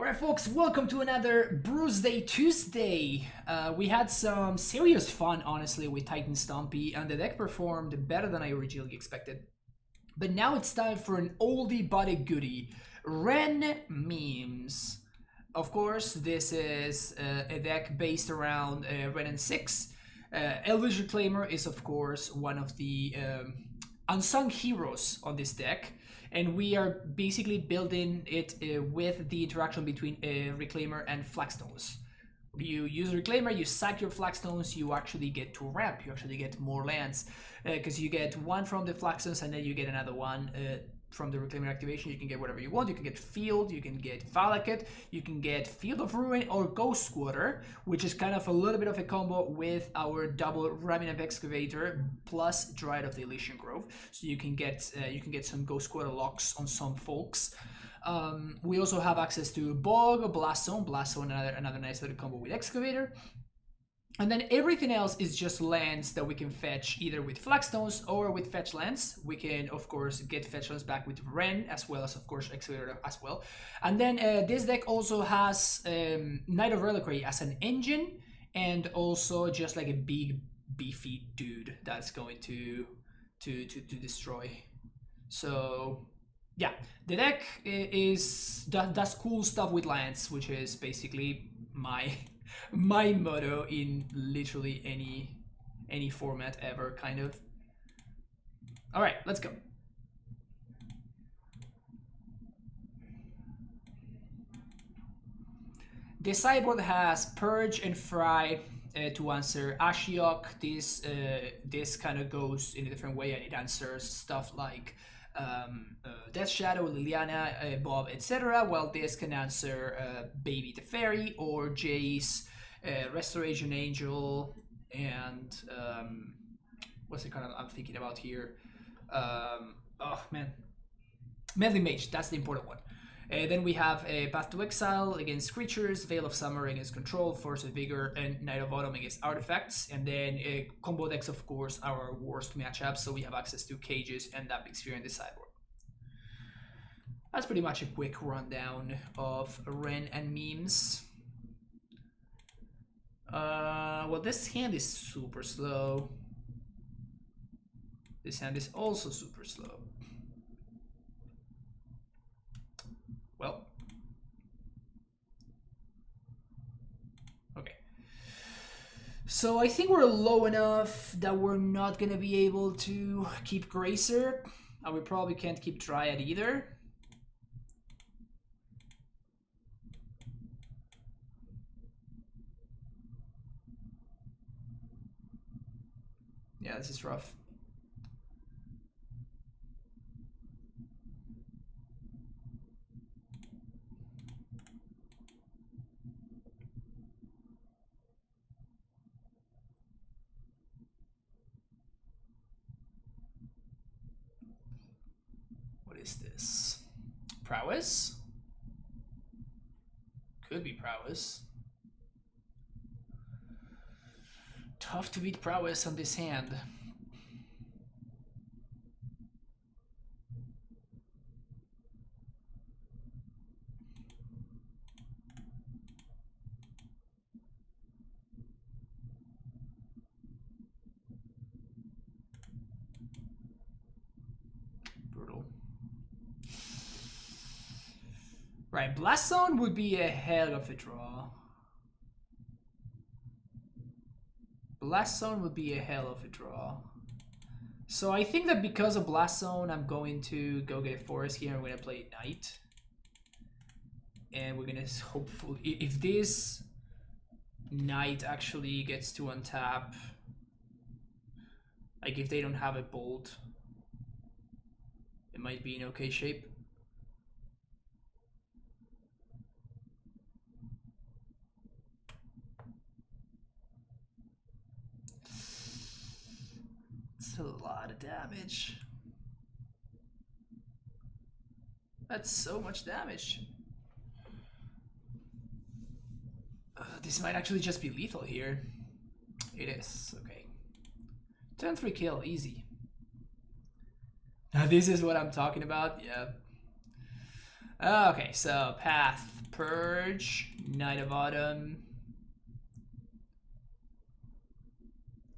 Alright folks, welcome to another Brews Day Tuesday. We had some serious fun, honestly, with Titan Stompy, and the deck performed better than I originally expected. But now it's time for an oldie but a goodie, Wrenn Memes. Of course, this is a deck based around Wrenn Lands 6. Elvish Reclaimer is, of course, one of the unsung heroes on this deck. And we are basically building it with the interaction between Reclaimer and Flagstones. You use Reclaimer, you sack your Flagstones, you actually get to ramp, you actually get more lands. Because you get one from the Flagstones and then you get another one from the Reclaimer activation. You can get whatever you want. You can get Field, you can get Valakut, you can get Field of Ruin or Ghost Squatter, which is kind of a little bit of a combo with our double Ramming Up Excavator plus Dryad of the Elysian Grove. So you can get some Ghost Squatter locks on some folks. We also have access to Bog, Blast Zone, another nice little combo with Excavator. And then everything else is just lands that we can fetch either with Flagstones or with fetch lands. We can, of course, get fetch lands back with Wrenn, as well as, of course, Excavator as well. And then this deck also has Knight of Reliquary as an engine, and also just like a big, beefy dude that's going to destroy. So yeah, the deck does cool stuff with lands, which is basically my motto in literally any format ever, kind of. All right, let's go. The sideboard has Purge and Fry to answer Ashiok. This kind of goes in a different way, and it answers stuff like Death Shadow, Liliana, Bob, etc. While this can answer Baby the Fairy or Jace, Restoration Angel, and what's the card I'm thinking about here? Oh man, Meddling Mage. That's the important one. Then we have a Path to Exile against creatures, Veil of Summer against control, Force of Vigor, and Night of Autumn against artifacts. And then combo decks, of course, our worst matchups, so we have access to Cages and that big sphere in the sideboard. That's pretty much a quick rundown of Wrenn and memes. Well, this hand is super slow. This hand is also super slow. Well, okay. So I think we're low enough that we're not gonna be able to keep Gracer, and we probably can't keep Dryad either. Yeah, this is rough. What is this? Prowess? Could be Prowess. Tough to beat Prowess on this hand. Brutal. Right, Blast Zone would be a hell of a draw. Blast Zone would be a hell of a draw. So I think that because of Blast Zone, I'm going to go get a Forest here. I'm going to play Knight. And we're going to hopefully... If this Knight actually gets to untap... Like if they don't have a Bolt, it might be in okay shape. A lot of damage. That's so much damage. This might actually just be lethal here. It is, okay. Turn 3 kill, easy. Now this is what I'm talking about, yeah. Okay, so Path, Purge, Night of Autumn.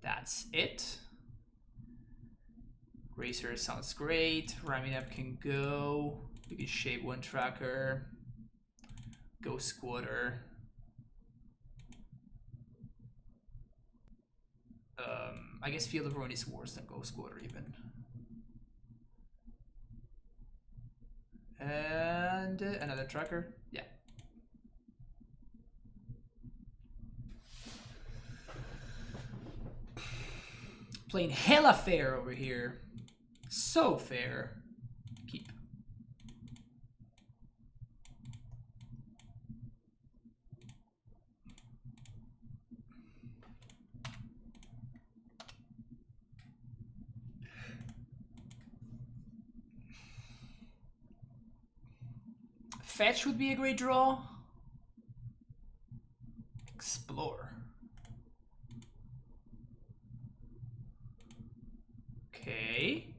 That's it. Racer sounds great. Ramming Up can go. We can shape one tracker. Go Squatter. I guess Field of Ruin is worse than Go Squatter even. And another tracker. Yeah. Playing hella fair over here. So fair. Keep. Fetch would be a great draw. Explore. Okay.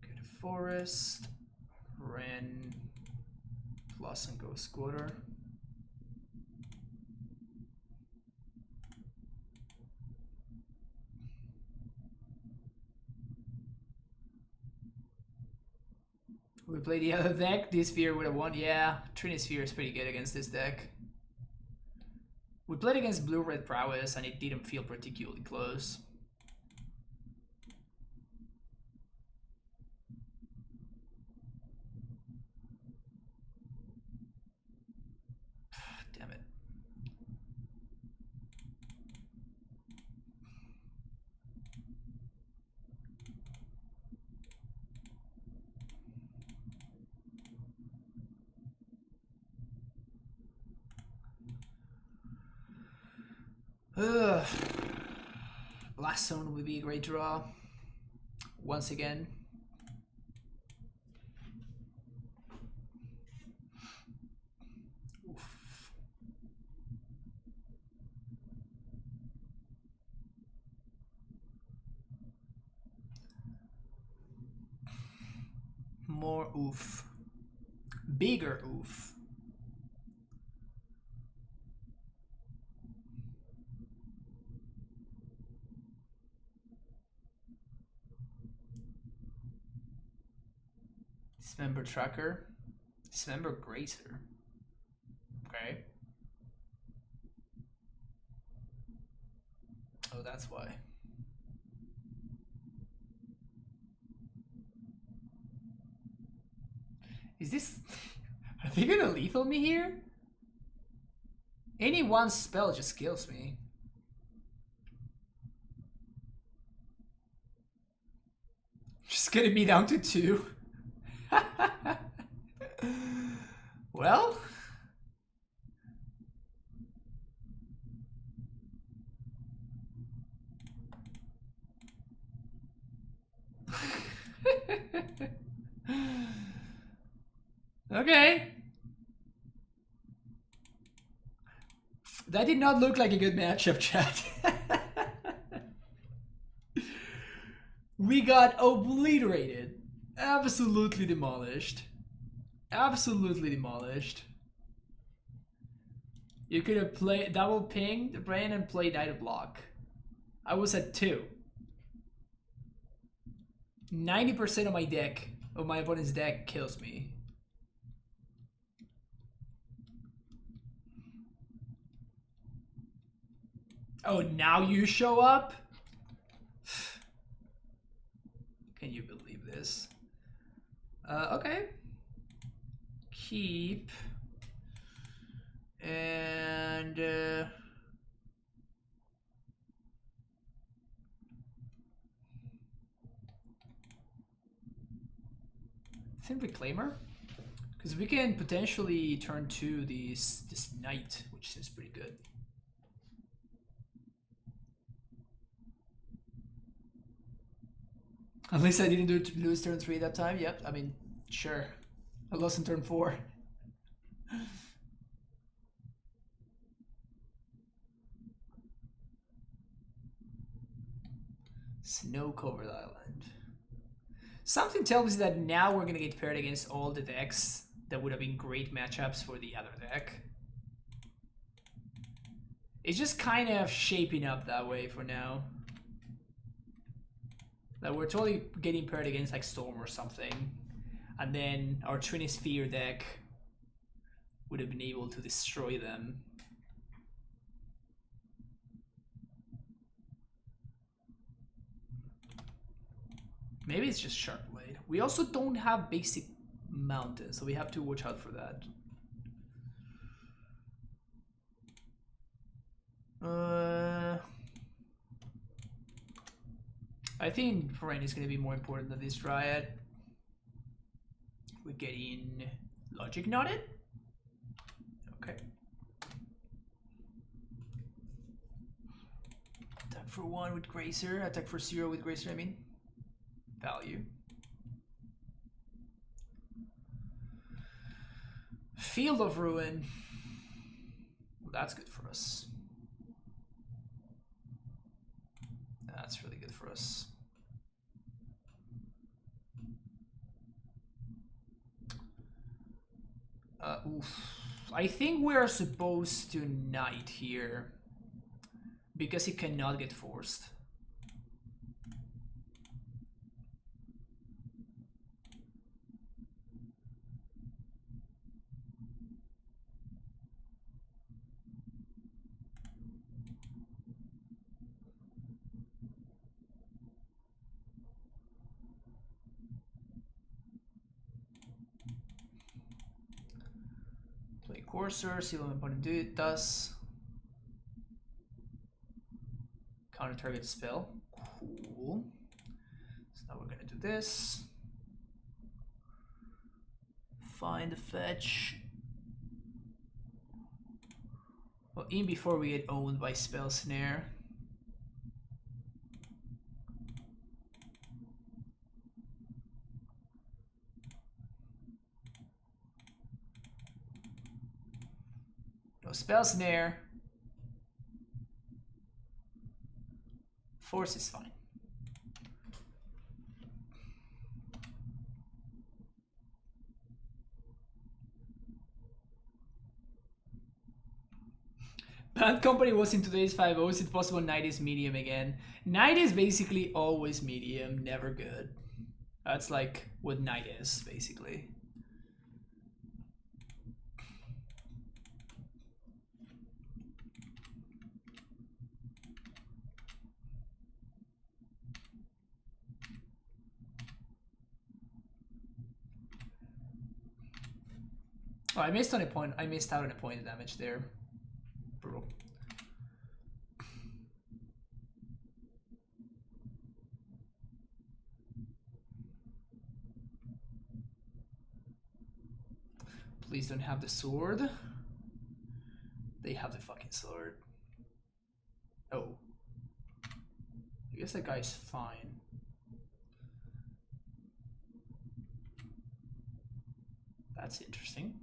Good Forest. Wrenn. Plus and Go Squatter. We play the other deck. This sphere would have won. Yeah, Trinisphere is pretty good against this deck. We played against Blue-Red Prowess and it didn't feel particularly close. Damn it. Ugh. Last zone would be a great draw. Once again. Oof. More oof. Bigger oof. Dismember Tracker. Dismember Grazer. Okay. Oh, that's why. Is this... Are they gonna lethal me here? Any one spell just kills me. Just getting me down to 2. Well... Okay. That did not look like a good matchup, chat. We got obliterated. Absolutely demolished. Absolutely demolished. You could have played double pinged the brain and played Night Block. I was at 2. 90% of my deck, of my opponent's deck, kills me. Oh, now you show up? Can you believe this? Okay. Keep. And... I think Reclaimer? Because we can potentially turn to this Knight, which seems pretty good. At least I didn't lose turn 3 that time. Yep, I mean, sure. I lost in turn 4. Snow-covered island. Something tells me that now we're gonna get paired against all the decks that would have been great matchups for the other deck. It's just kind of shaping up that way for now. That we're totally getting paired against like Storm or something. And then our Trinisphere deck would have been able to destroy them. Maybe it's just SharkBlade. We also don't have basic mountains, so we have to watch out for that. I think Wrenn is going to be more important than this Dryad. We're getting Logic Knotted. Okay. Attack for 1 with Gracer. Attack for 0 with Gracer, I mean. Value. Field of Ruin. Well, that's good for us. That's really good for us. Oof. I think we are supposed to knight here because he cannot get forced. Play Courser, see what my opponent does. Counter target spell. Cool. So now we're gonna do this. Find the fetch. Well, in before we get owned by Spell Snare. No Spell Snare. Force is fine. Bad Company was in today's 5-0. Is it possible Knight is medium again? Knight is basically always medium, never good. That's like what Knight is, basically. Oh, I missed on a point. I missed out on a point of damage there. Brutal. Please don't have the sword. They have the fucking sword. Oh. I guess that guy's fine. That's interesting.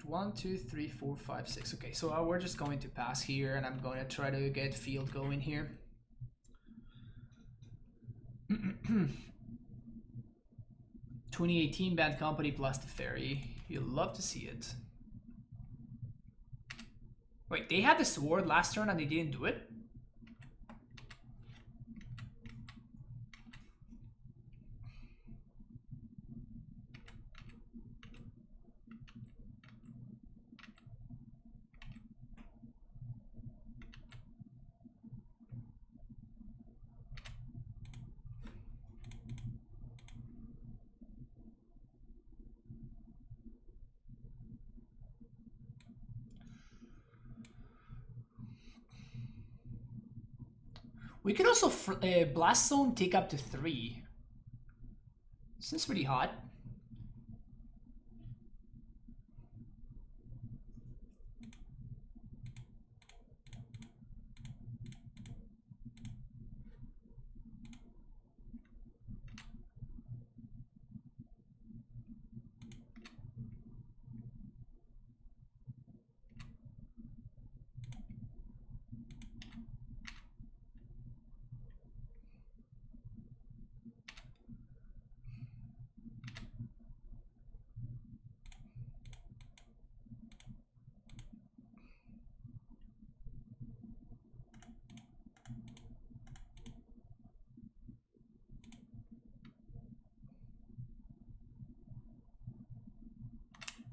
One, two, three, 4, 5, 6. Okay, so we're just going to pass here, and I'm going to try to get field going here. 2018 Bad Company plus the Fairy. You'll love to see it. Wait, they had the sword last turn and they didn't do it? We could also Blast Zone take up to 3. This is pretty hot.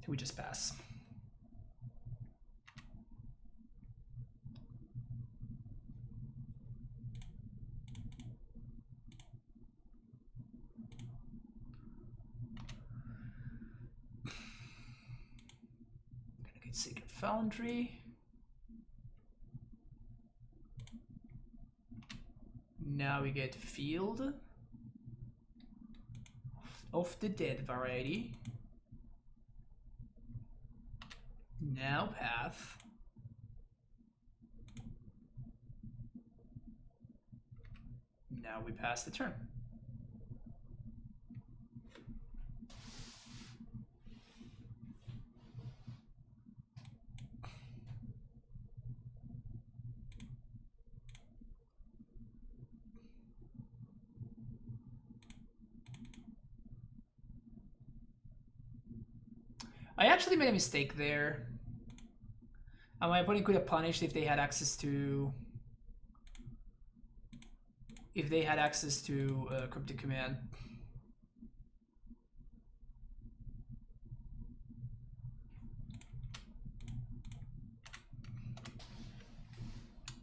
We just pass. Gonna get Sacred Foundry. Now we get Field of the Dead variety. Now Path. Now we pass the turn. I actually made a mistake there. And my opponent could have punished if they had access to Cryptic Command.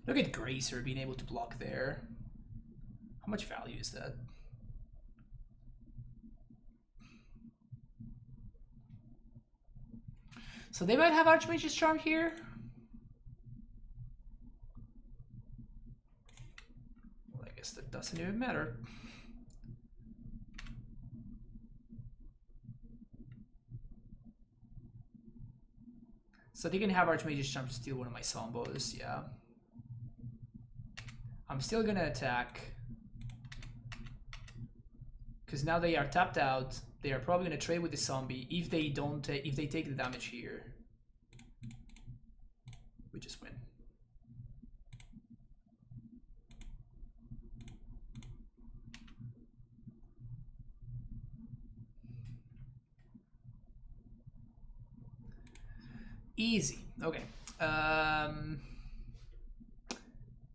Look at Gracer being able to block there. How much value is that? So they might have Archmage's Charm here. Well, I guess that doesn't even matter. So they can have Archmage's Charm to steal one of my Sombos, yeah. I'm still gonna attack. Because now they are tapped out. They are probably gonna trade with the zombie. If they don't, if they take the damage here, we just win. Easy. Okay.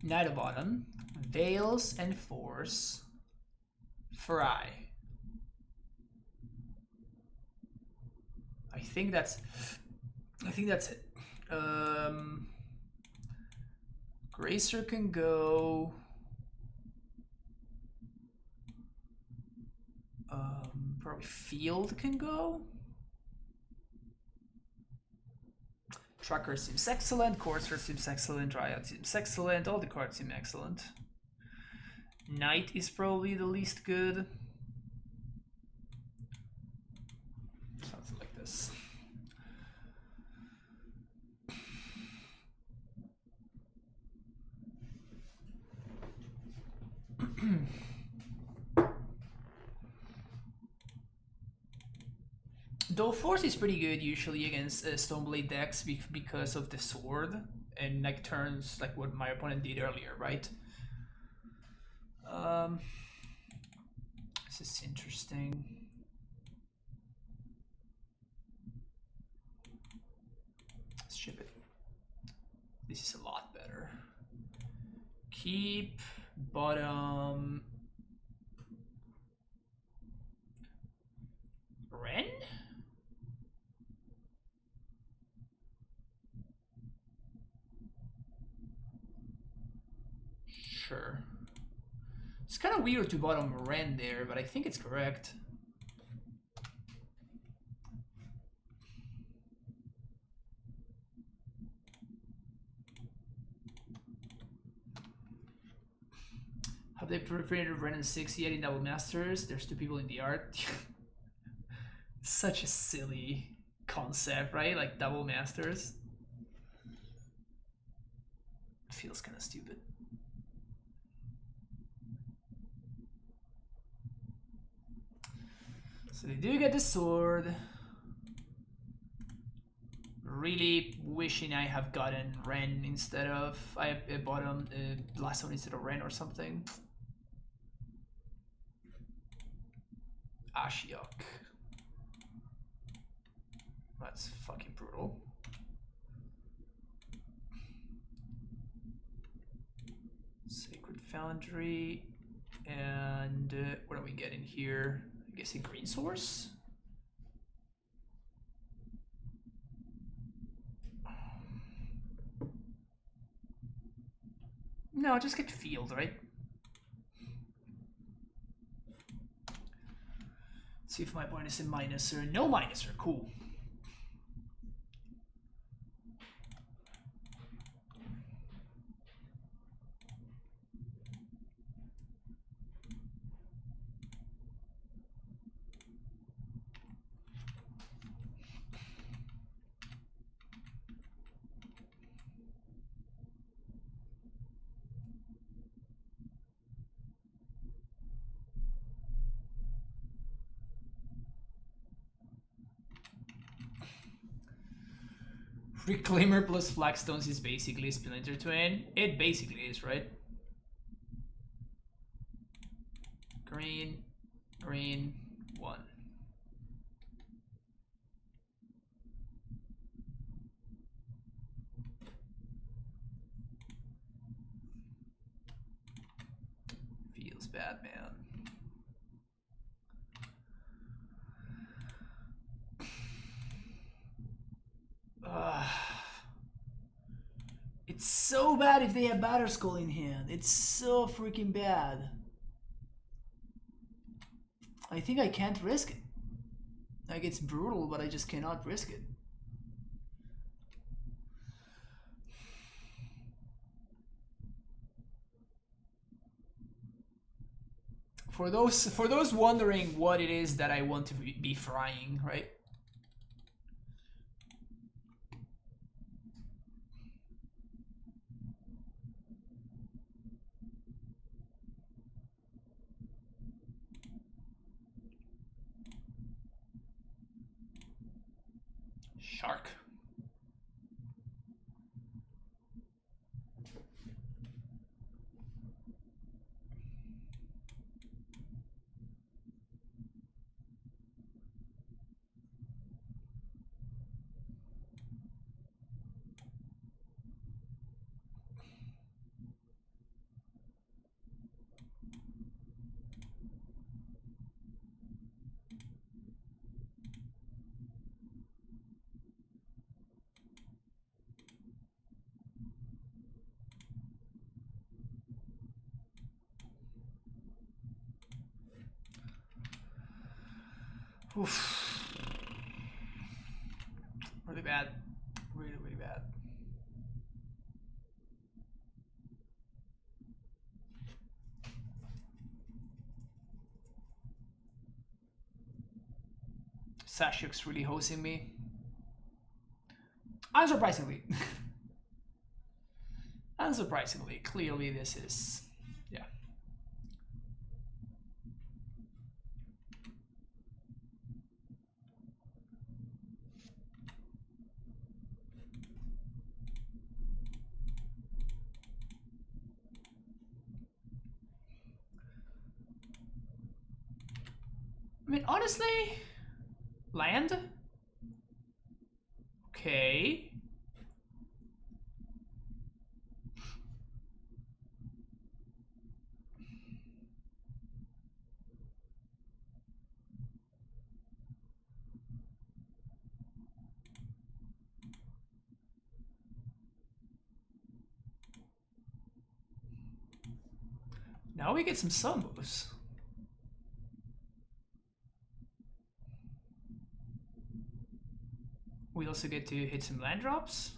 Knight of Autumn, Veils and Force, Fry. I think that's it. Gracer can go. Probably Field can go. Trucker seems excellent, Courser seems excellent, Dryad seems excellent, all the cards seem excellent. Knight is probably the least good. Something like this. Though Force is pretty good usually against Stoneblade decks because of the sword and like turns like what my opponent did earlier, right? This is interesting. Let's ship it. This is a lot better. Keep bottom. Wrenn? Sure. It's kind of weird to bottom Wrenn there, but I think it's correct. Have they printed Wrenn Lands 6 yet in Double Masters? There's 2 people in the art. Such a silly concept, right? Like Double Masters. Feels kind of stupid. So they do get the sword. Really wishing I have gotten Wrenn instead of I bought him the last one instead of Wrenn or something. Ashiok. That's fucking brutal. Sacred Foundry. And what are we getting here? I'm guessing green source? No, just get field, right? Let's see if my point is a minuser. No minuser, cool. Reclaimer plus Flagstones is basically Splinter Twin. It basically is, right? Green, green, 1. Feels bad, man. It's so bad if they have Batterskull in hand. It's so freaking bad. I think I can't risk it. Like, it's brutal, but I just cannot risk it. For those wondering what it is that I want to be frying, right? Shark. Oof. Really bad. Really, really bad. Sashuk's really hosing me. Unsurprisingly. Unsurprisingly, clearly this is... yeah. I mean, honestly, land? Okay. Now we get some summos. We also get to hit some land drops.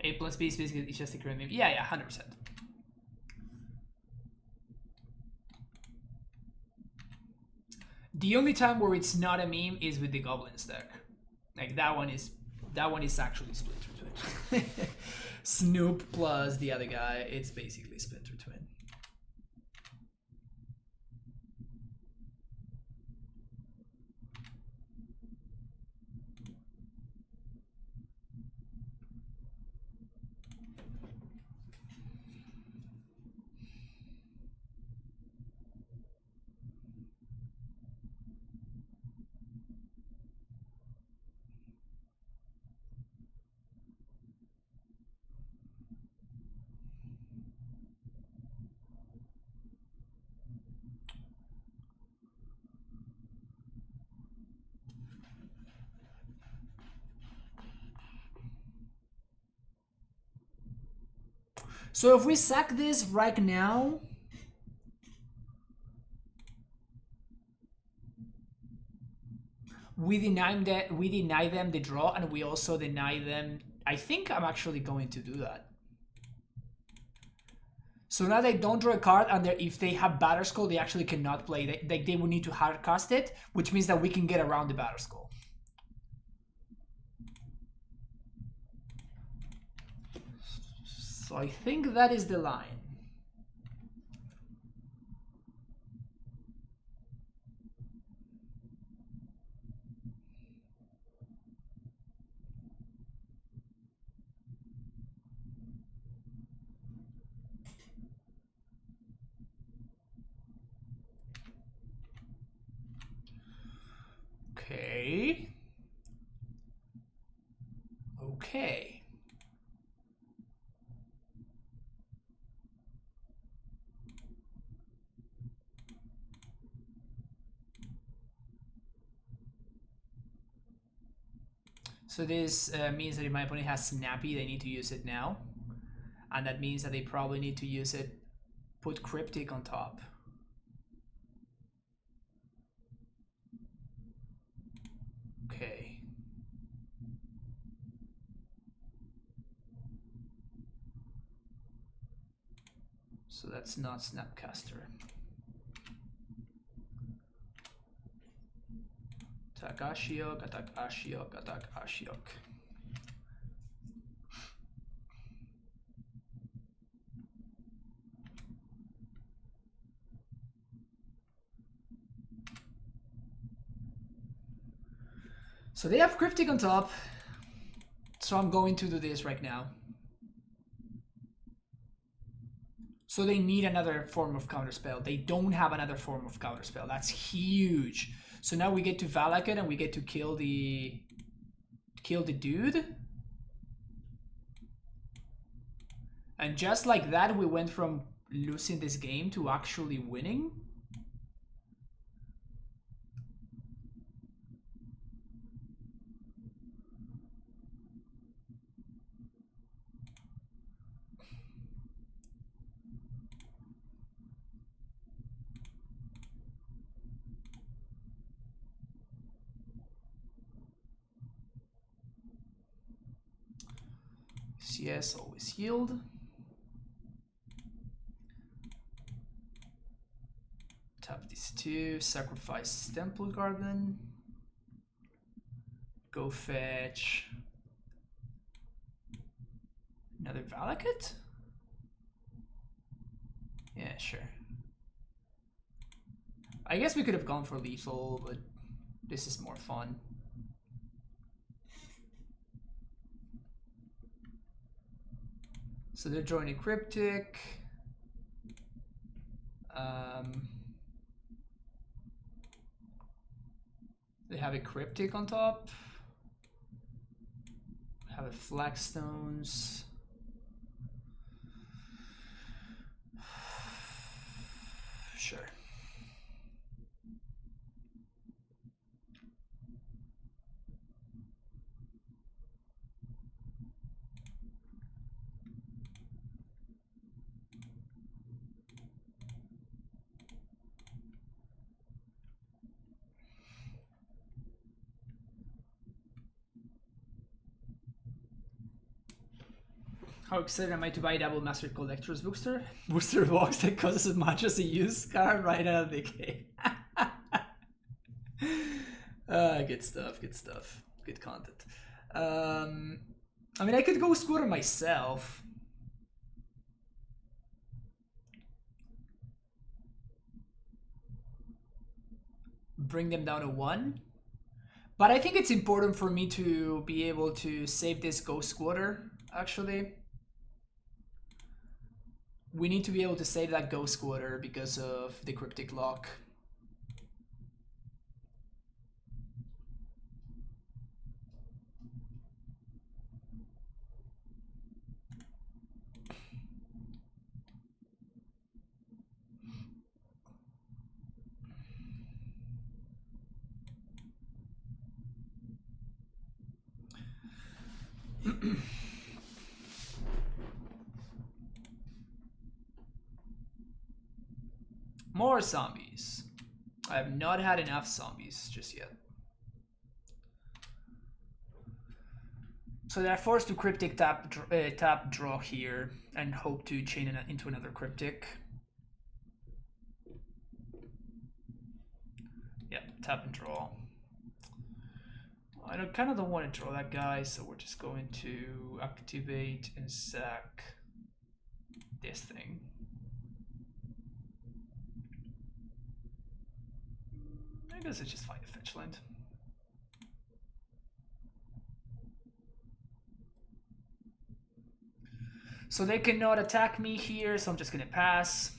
A plus B is basically it's just a current meme. Yeah, 100%. The only time where it's not a meme is with the Goblins deck. Like that one is actually Splinter Twin. Snoop plus the other guy, it's basically Splinter Twin. So if we sack this right now, we deny them the draw, and we also deny them. I think I'm actually going to do that. So now they don't draw a card, and if they have Batterskull, they actually cannot play. They will need to hard cast it, which means that we can get around the Batterskull. So I think that is the line. Okay. Okay. So this means that if my opponent has Snappy, they need to use it now. And that means that they probably need to use it, put Cryptic on top. Okay. So that's not Snapcaster. Attack Ashiok, attack Ashiok, attack Ashiok. So they have Cryptic on top. So I'm going to do this right now. So they need another form of counterspell. They don't have another form of counterspell. That's huge. So now we get to Valakut and we get to kill the dude. And just like that, we went from losing this game to actually winning. CS always yield. Tap these two, sacrifice Temple Garden. Go fetch another Valakut? Yeah, sure. I guess we could have gone for lethal, but this is more fun. So they're drawing a Cryptic. They have a Cryptic on top. Have a Flagstones. Sure. How excited am I to buy Double Master Collector's booster box that costs as much as a used car right out of the gate? Good stuff, good stuff. Good content. I mean, I could go scooter myself. Bring them down to 1. But I think it's important for me to be able to save this ghost squatter, actually. We need to be able to save that ghost squatter because of the cryptic lock. More zombies. I have not had enough zombies just yet. So they're forced to cryptic tap draw here and hope to chain it into another cryptic. Yeah, tap and draw. I kind of don't want to draw that guy, so we're just going to activate and sack this thing. I guess it's just find a fetch land. So they cannot attack me here, so I'm just gonna pass.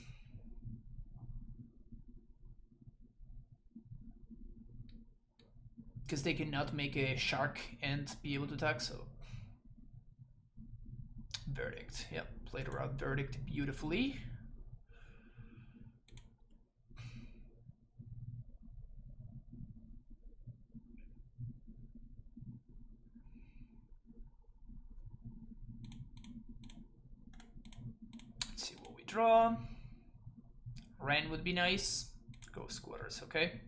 Because they cannot make a shark and be able to attack, so. Verdict, yep, played around Verdict beautifully. Let's see what we draw. Wrenn would be nice. Go squatters, okay.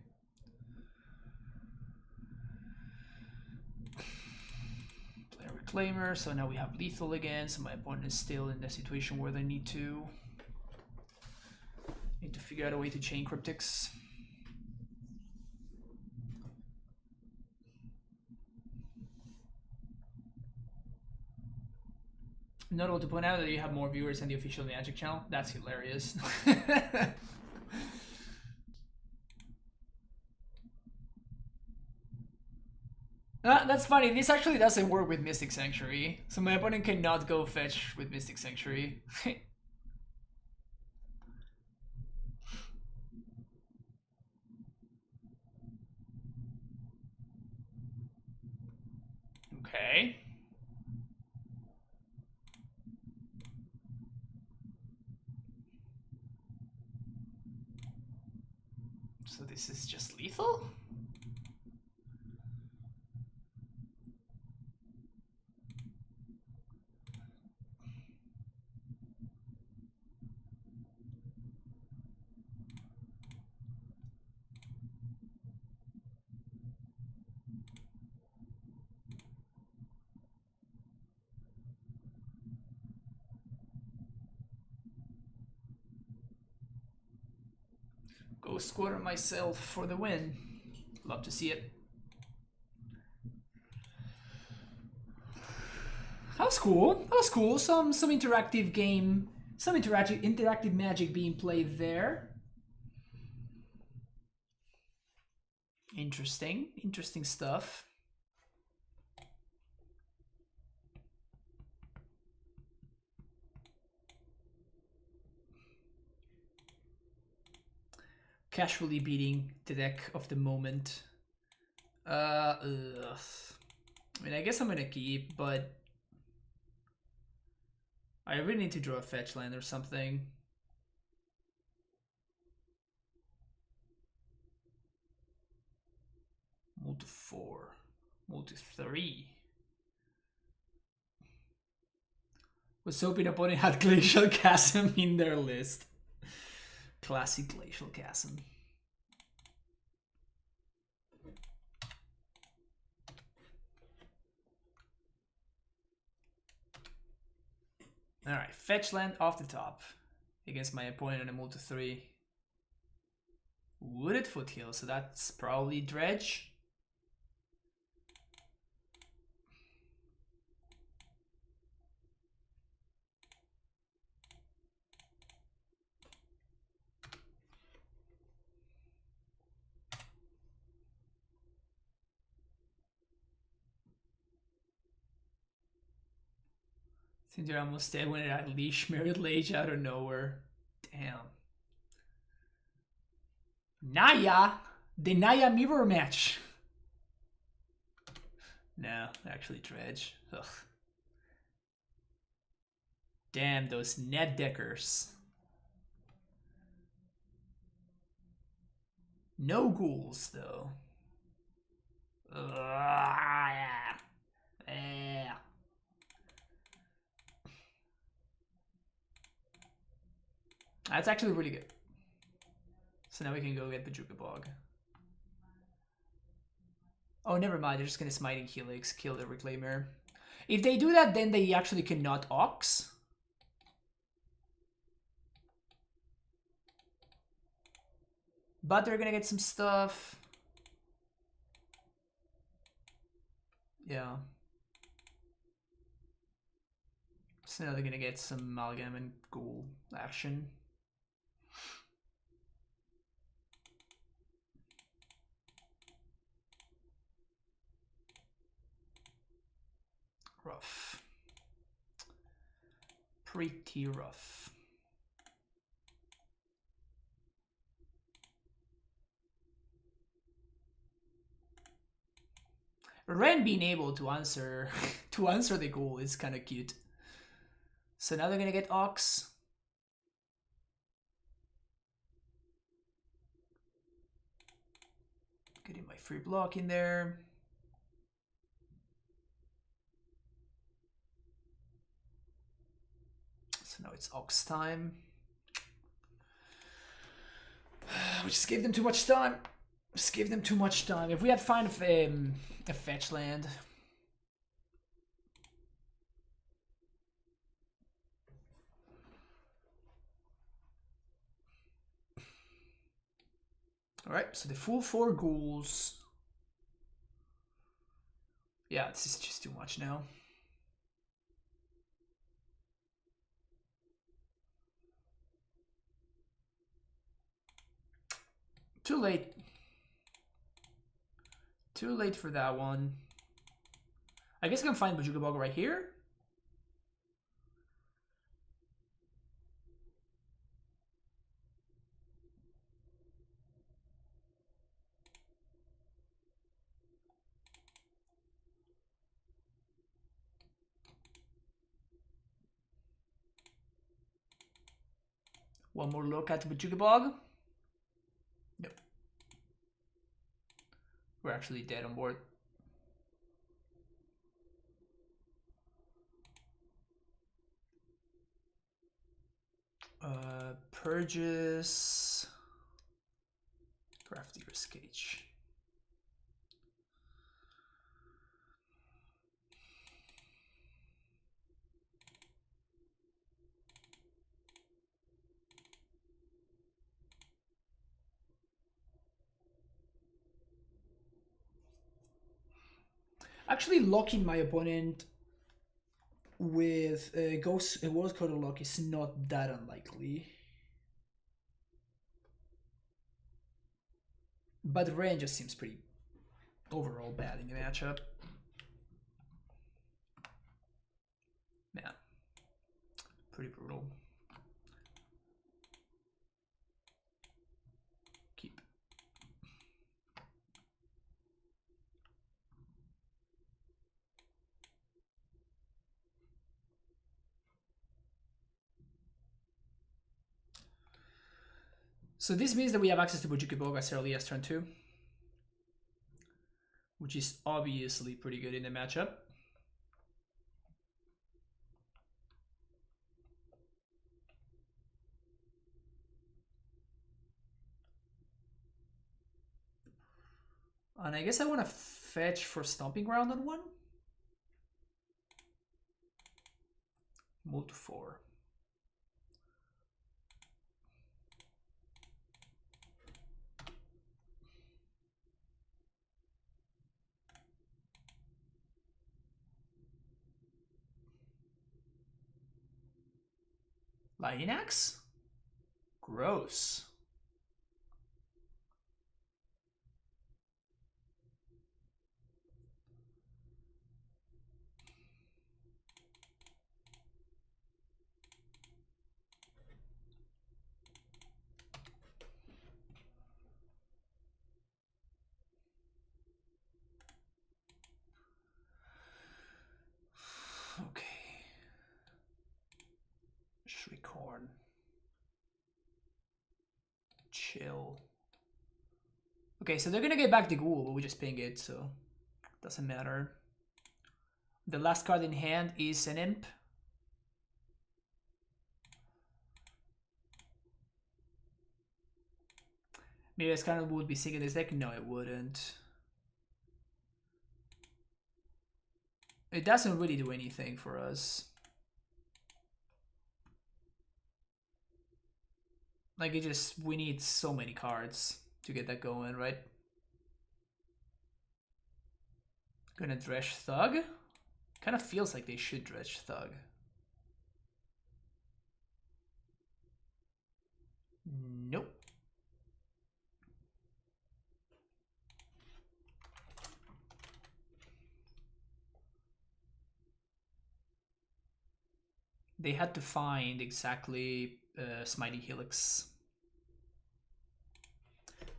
Reclaimer, so now we have lethal again, so my opponent is still in the situation where they need to figure out a way to chain cryptics. Notable to point out that you have more viewers than the official Magic channel. That's hilarious. That's funny. This actually doesn't work with Mystic Sanctuary. So my opponent cannot go fetch with Mystic Sanctuary. Okay. So this is just lethal? Go squatter myself for the win. Love to see it. That was cool. That was cool. Some interactive game, some interactive magic being played there. Interesting stuff. Casually beating the deck of the moment. I mean, I guess I'm gonna keep, but I really need to draw a fetch land or something. Multi 4, multi 3. Was hoping opponent had Glacial Chasm in their list. Classic Glacial Chasm. Alright, fetch land off the top against my opponent on a multi 3. Wooded foothill, so that's probably Dredge. Since you're almost dead when it unleash Mirrored Lage out of nowhere. Damn. Naya! The Naya mirror match! No, actually Dredge. Ugh. Damn, those net deckers. No ghouls, though. Yeah. That's actually really good. So now we can go get Bajuka Bog. Oh, never mind. They're just gonna Smiting Helix, kill the Reclaimer. If they do that, then they actually cannot Ox. But they're gonna get some stuff. Yeah. So now they're gonna get some Amalgam and Ghoul action. Rough. Pretty rough. Wrenn being able to answer the goal is kind of cute. So now they're gonna get Ox. Getting my free block in there. So now it's Ox time. We just gave them too much time. Just gave them too much time. If we had found a fetch land. Alright, so the full 4 ghouls. Yeah, this is just too much now. Too late. Too late for that one. I guess I can find Bajuka Bog right here. One more look at the Bajuka Bog. Nope. We're actually dead on board. Purges. Crafter's Cage. Actually, locking my opponent with a World Code lock is not that unlikely. But Wrenn just seems pretty overall bad in the matchup. Yeah. Pretty brutal. Keep. So this means that we have access to Bajuka Bog as early as turn 2. Which is obviously pretty good in the matchup. And I guess I want to fetch for Stomping Ground on one. Move to 4. Lightning Axe? Gross. Okay. Shriekhorn. Chill. Okay, so they're gonna get back the ghoul, but we just ping it, so doesn't matter. The last card in hand is an imp. Maybe this kind of would be sick in this deck. No, it wouldn't. It doesn't really do anything for us. Like, it just, we need so many cards to get that going, right? Gonna Dredge Thug? Kind of feels like they should Dredge Thug. Nope. They had to find exactly Smitey Helix.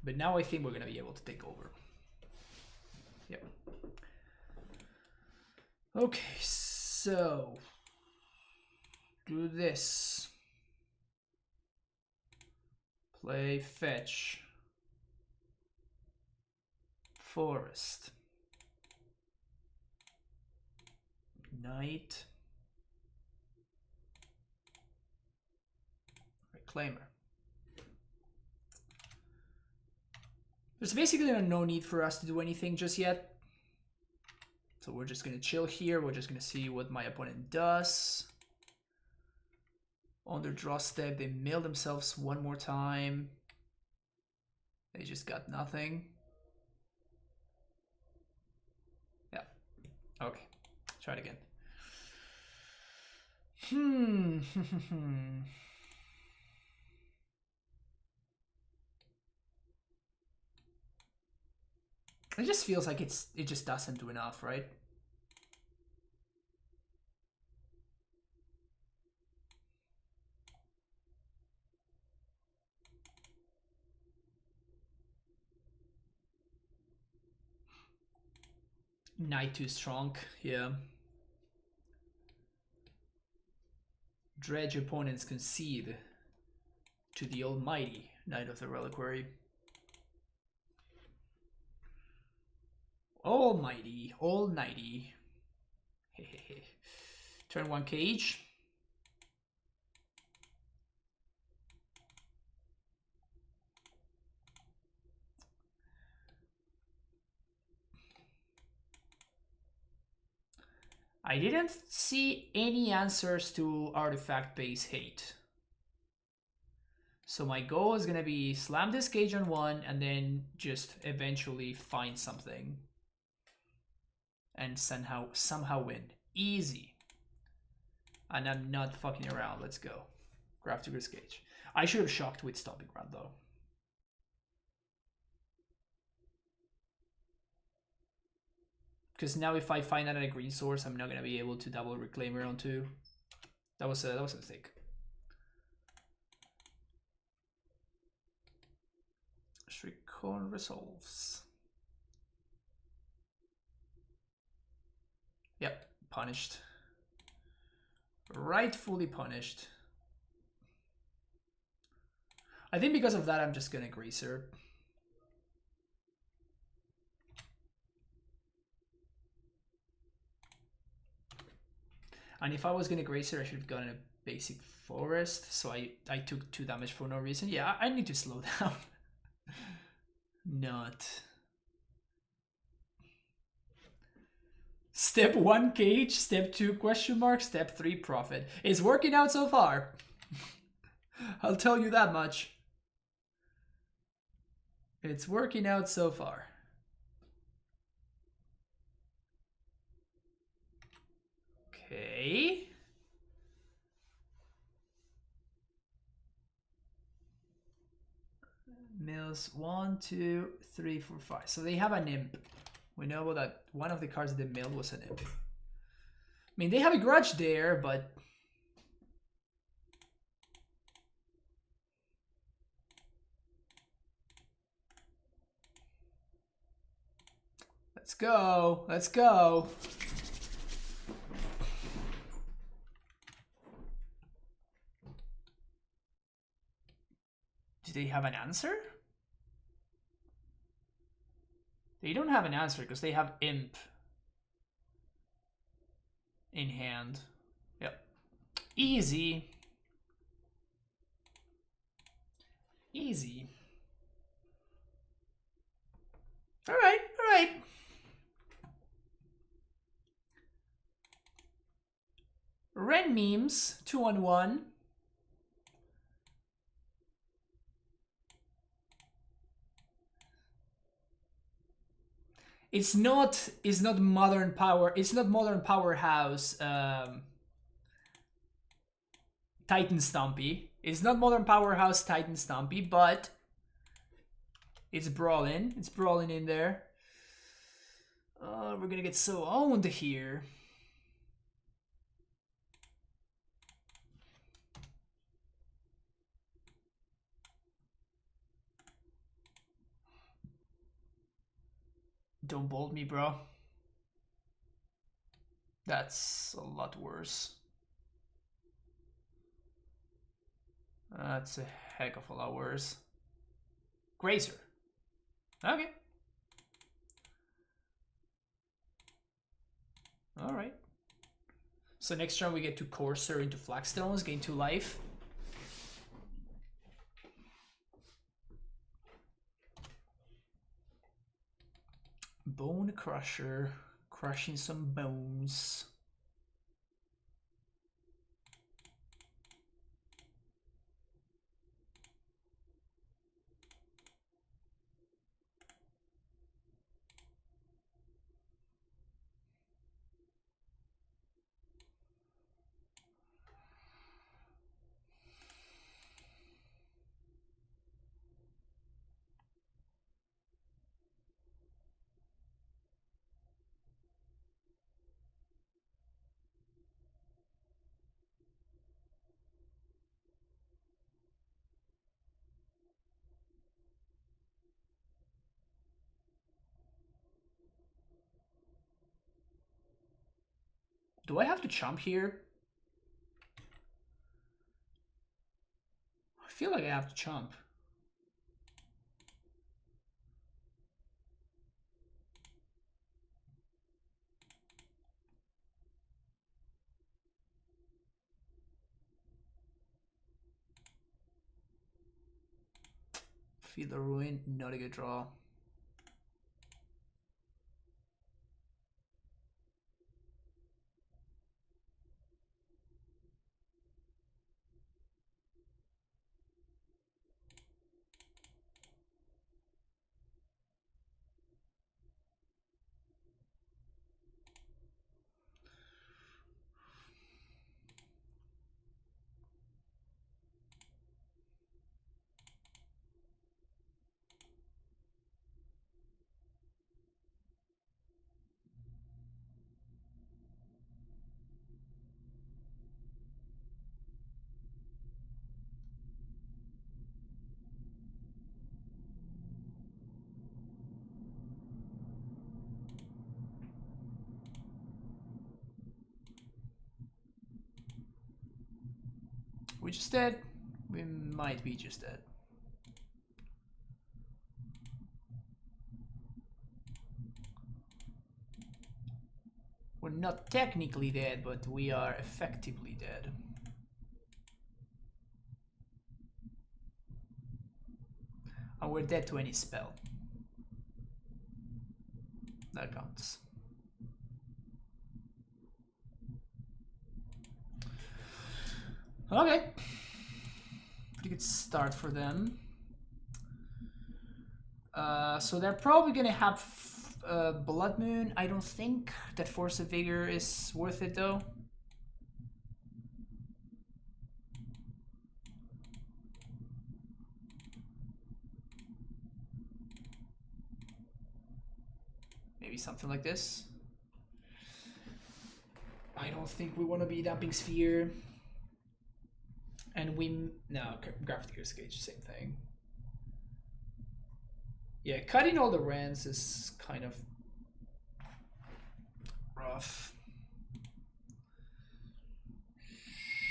But now I think we're gonna be able to take over. Yep. Okay, so do this. Play fetch. Forest. Knight. Reclaimer. There's basically no need for us to do anything just yet. So we're just going to chill here. We're just going to see what my opponent does. On their draw step, they mill themselves one more time. They just got nothing. Yeah. Okay. Try it again. It just feels like it just doesn't do enough, right? Knight too strong, yeah. Dredge opponents concede to the almighty Knight of the Reliquary. Almighty, all nighty. Hehehe. Turn 1 cage. I didn't see any answers to artifact base hate. So my goal is gonna be slam this cage on 1 and then just eventually find something. And somehow win. Easy. And I'm not fucking around. Let's go. Grab Tigger's Cage. I should have shocked with Stomping Ground though. Because now if I find another green source, I'm not gonna be able to double Reclaimer on 2. That was a mistake. Shriekhorn resolves. Yep, punished. Rightfully punished. I think because of that, I'm just gonna Greaser. And if I was gonna Gracer, I should have gotten a basic Forest. So I took 2 damage for no reason. Yeah, I need to slow down. Not. Step 1 cage, step 2 question mark, step 3 profit. It's working out so far. I'll tell you that much. It's working out so far. Okay. is 1, 2, 3, 4, 5. So they have an imp. We know that one of the cards they milled was an imp. I mean, they have a grudge there, but... Let's go. Let's go. Do they have an answer? They don't have an answer because they have imp in hand. Yep. Easy. Easy. All right, all right. Wrenn memes, 2-on-1. It's not modern power. It's not modern powerhouse. Titan Stompy. It's not modern powerhouse Titan Stompy, but it's brawling. It's brawling in there. We're gonna get so owned here. Don't bolt me, bro. That's a lot worse. That's a heck of a lot worse. Grazer. Okay. Alright. So next turn we get to Courser into Flagstones, gain 2 life. Bone Crusher, crushing some bones. Do I have to chump here? I feel like I have to chump. Feed the Ruin, not a good draw. We just dead? We might be just dead. We're not technically dead, but we are effectively dead. And we're dead to any spell. That counts. Okay. Pretty good start for them. So they're probably gonna have Blood Moon. I don't think that Force of Vigor is worth it though. something like this. I don't think we want to be Dumping Sphere. And no, Grafdigger's Cage, same thing. Yeah, cutting all the Wrenns is kind of rough.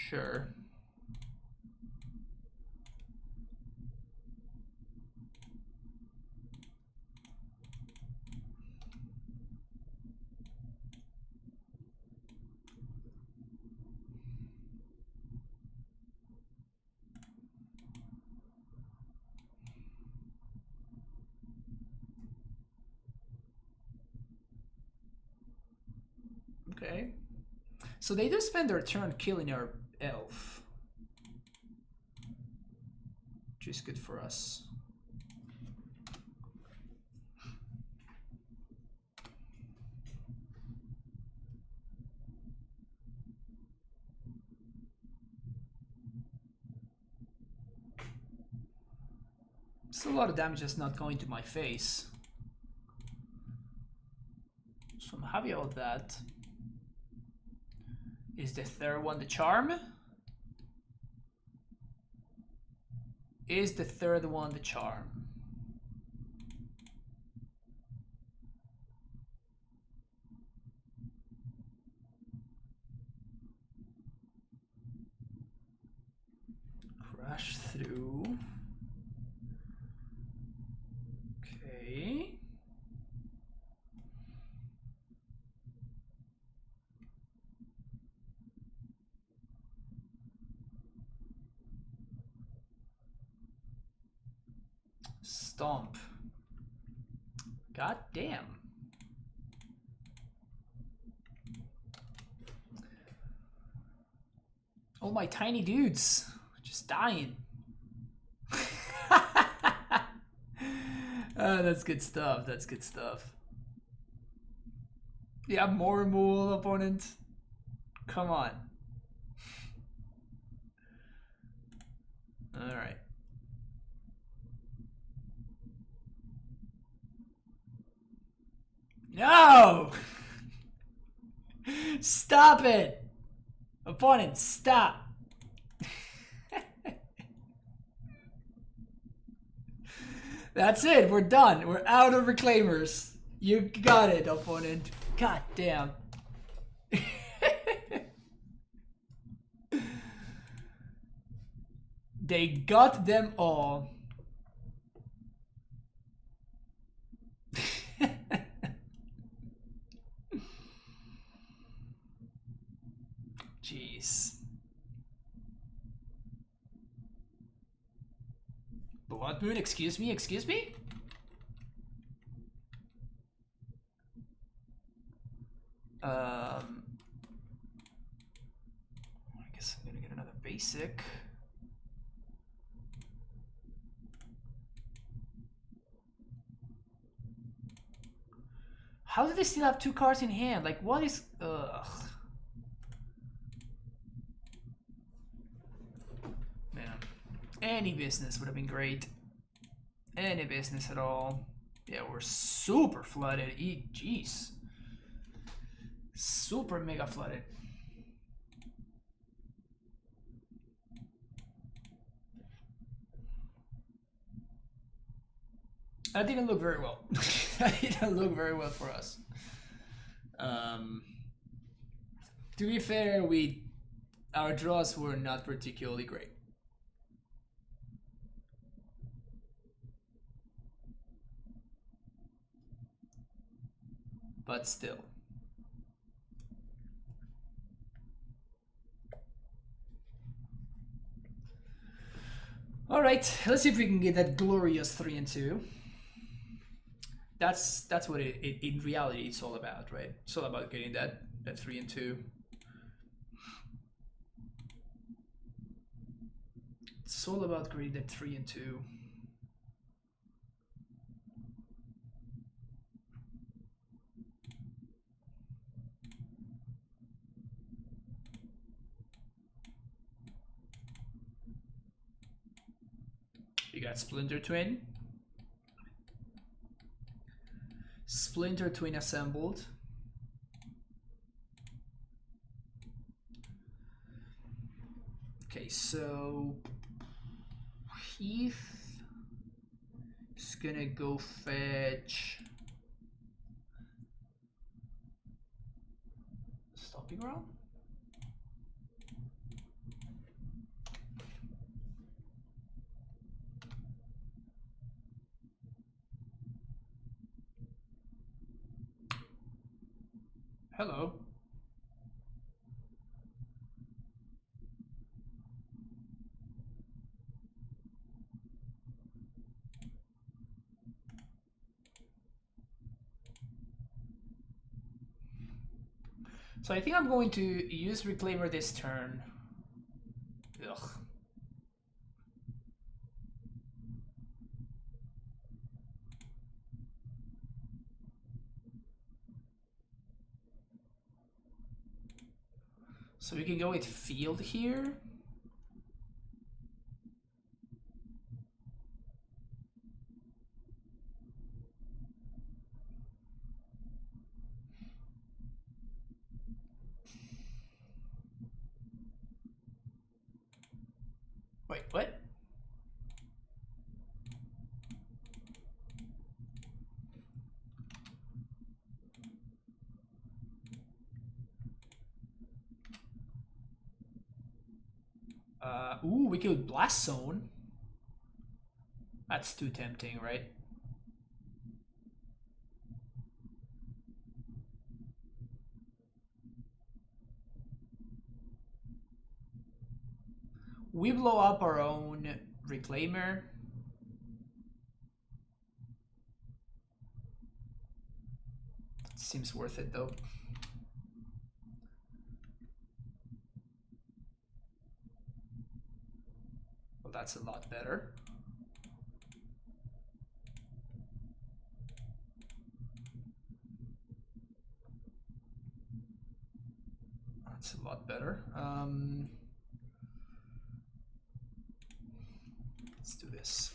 Sure. Okay. So they do spend their turn killing our elf. Which is good for us. It's a lot of damage that's not going to my face. So I'm happy about that. Is the third one the charm? Is the third one the charm? Crash through. Okay. Stomp. God damn. Oh, my tiny dudes just dying. That's good stuff. That's good stuff. Yeah, more Mool opponent. Come on. All right. No! Stop it! Opponent, stop! That's it, we're done. We're out of Reclaimers. You got it, opponent. God damn. They got them all. Jeez. Blood Moon, excuse me, excuse me? I guess I'm gonna get another basic. How do they still have 2 cards in hand? Like, what is... Ugh. Man. Any business would have been great. Any business at all. Yeah, we're super flooded. Jeez. Super mega flooded. That didn't look very well. That didn't look very well for us. To be fair, our draws were not particularly great. But still. All right, let's see if we can get that glorious 3 and 2. That's what it in reality it's all about, right? It's all about getting that 3 and 2. It's all about getting that 3 and 2. You got Splinter Twin. Splinter Twin assembled. Okay, so Heath is gonna go fetch Stomping Ground. Hello. So I think I'm going to use Reclaimer this turn. Ugh. So we can go with Field here. Wait, what? Ooh, we could Blast Zone. That's too tempting, right? We blow up our own Reclaimer. Seems worth it though. Well, that's a lot better. That's a lot better. Let's do this.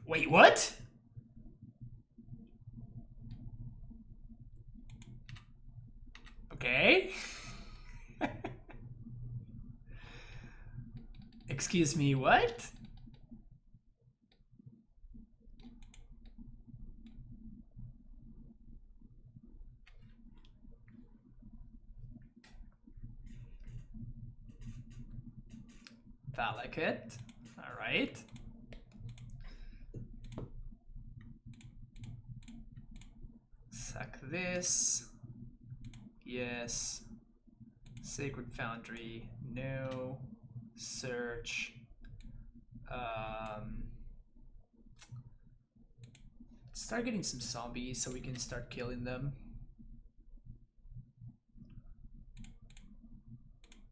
Wait, what? Okay. Excuse me, what? Valakut. All right. Sack this. Yes. Sacred Foundry. No. Search. Start getting some zombies so we can start killing them.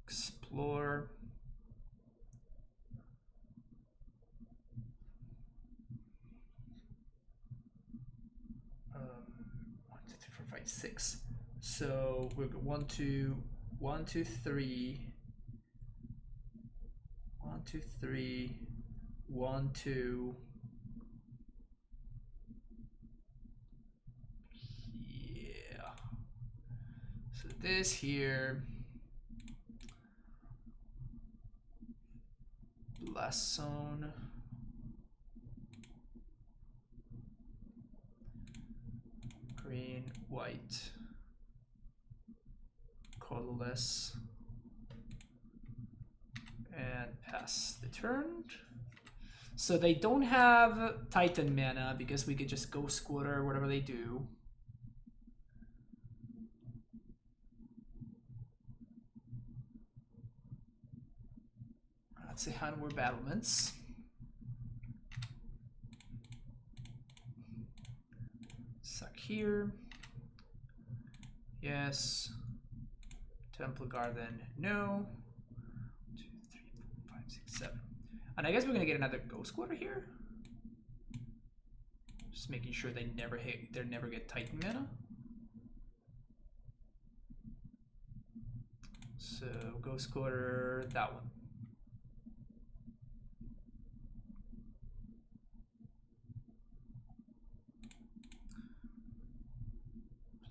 Explore. 6. So we've got 1, 2, 1, 2, 3, 1, 2, 3, 1, 2. Yeah. So this here. Blast Zone. Green, white, colorless, and pass the turn. So they don't have Titan mana because we could just go Squatter, whatever they do. Let's say Hanwar Battlements. Suck here. Yes. Temple Garden, no. 2, 3, 4, 5, 6, 7. And I guess we're gonna get another Ghost Squatter here. Just making sure they never get Titan mana. So Ghost Squatter, that one.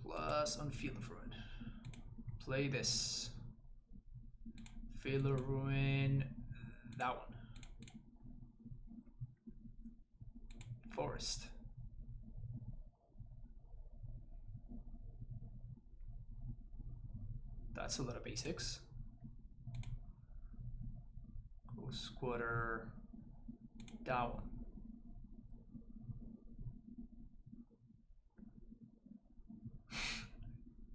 Plus on Field of Ruin. Play this. Field of Ruin, that one. Forest. That's a lot of basics. Ghost Squatter, that one.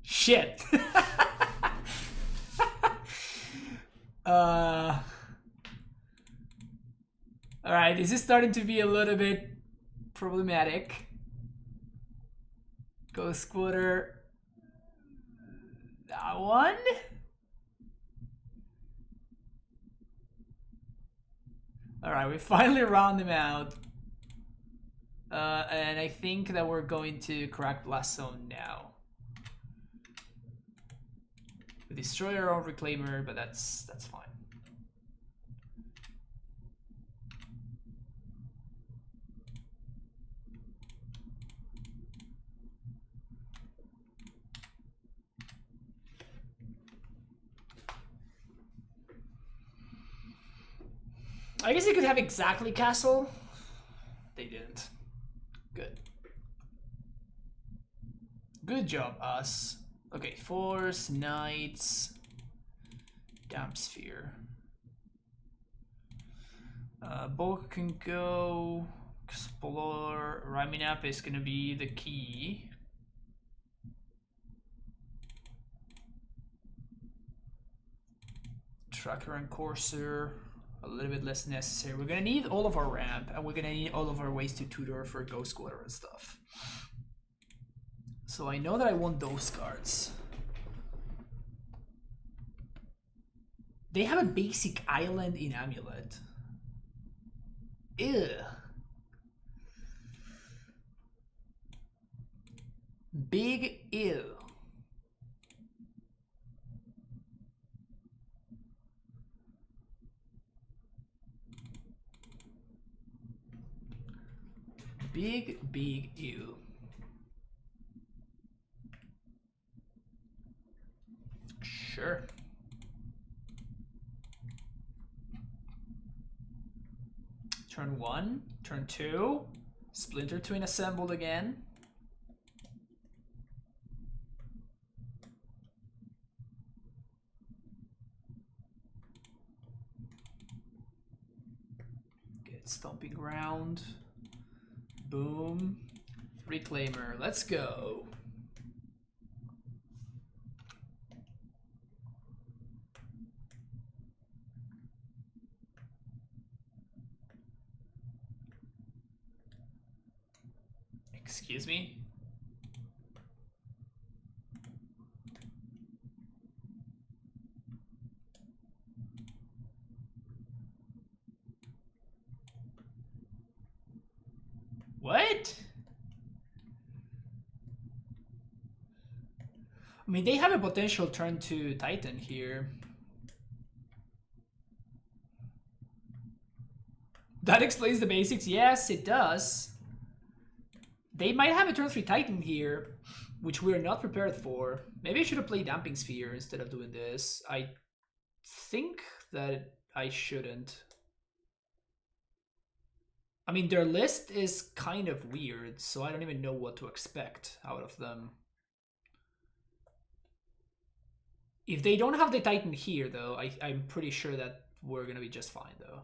Shit. All right, this is starting to be a little bit problematic. Ghost Squatter, that one. All right, we finally round them out. And I think that we're going to crack Blast Zone now. We destroy our own Reclaimer, but that's fine. I guess they could have exactly castle. They didn't. Good. Good job, us. Okay, Force, Knights, Damp Sphere. Bulk can go. Explore. Rhyming Up is gonna be the key. Tracker and Courser. A little bit less necessary. We're gonna need all of our ramp, and we're gonna need all of our ways to tutor for Ghost Squatter and stuff. So I know that I want those cards. They have a basic island in AmuLIT. Ew. Big ew. Big ew. Sure. Turn 1, turn 2, Splinter Twin assembled again. Get Stomping Ground. Boom. Reclaimer, let's go. Excuse me? What? I mean, they have a potential turn to Titan here. That explains the basics. Yes, it does. They might have a turn 3 Titan here, which we're not prepared for. Maybe I should have played Damping Sphere instead of doing this. I think that I shouldn't. I mean, their list is kind of weird, so I don't even know what to expect out of them. If they don't have the Titan here, though, I'm pretty sure that we're gonna be just fine, though.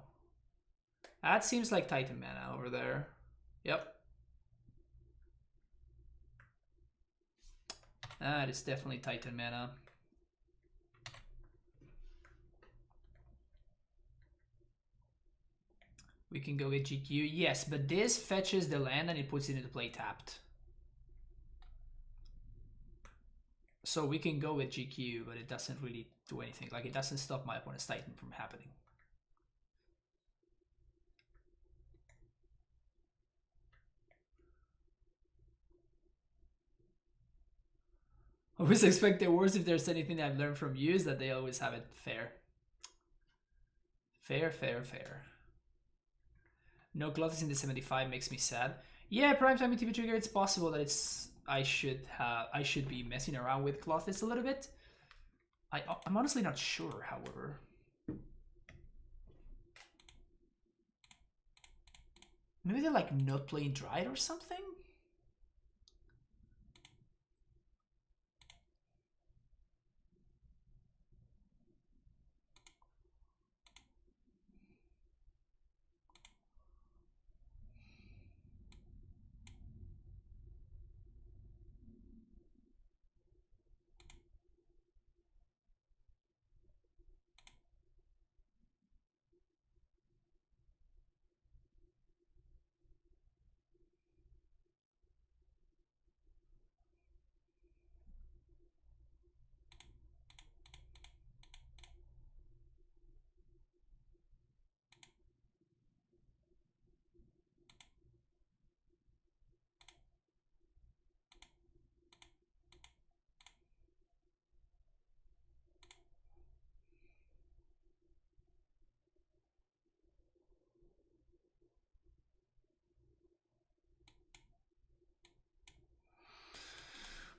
That seems like Titan mana over there. Yep. That is definitely Titan mana. We can go get GQ. Yes, but this fetches the land and it puts it into play tapped. So we can go with GQ, but it doesn't really do anything. Like, it doesn't stop my opponent's Titan from happening. I always expect the worst. If there's anything I've learned from you is that they always have it fair. Fair, fair, fair. No Glottis in the 75 makes me sad. Yeah, Primetime ETB trigger, it's possible that I should be messing around with Glottis a little bit. I'm honestly not sure, however. Maybe they're like not playing Dryad or something?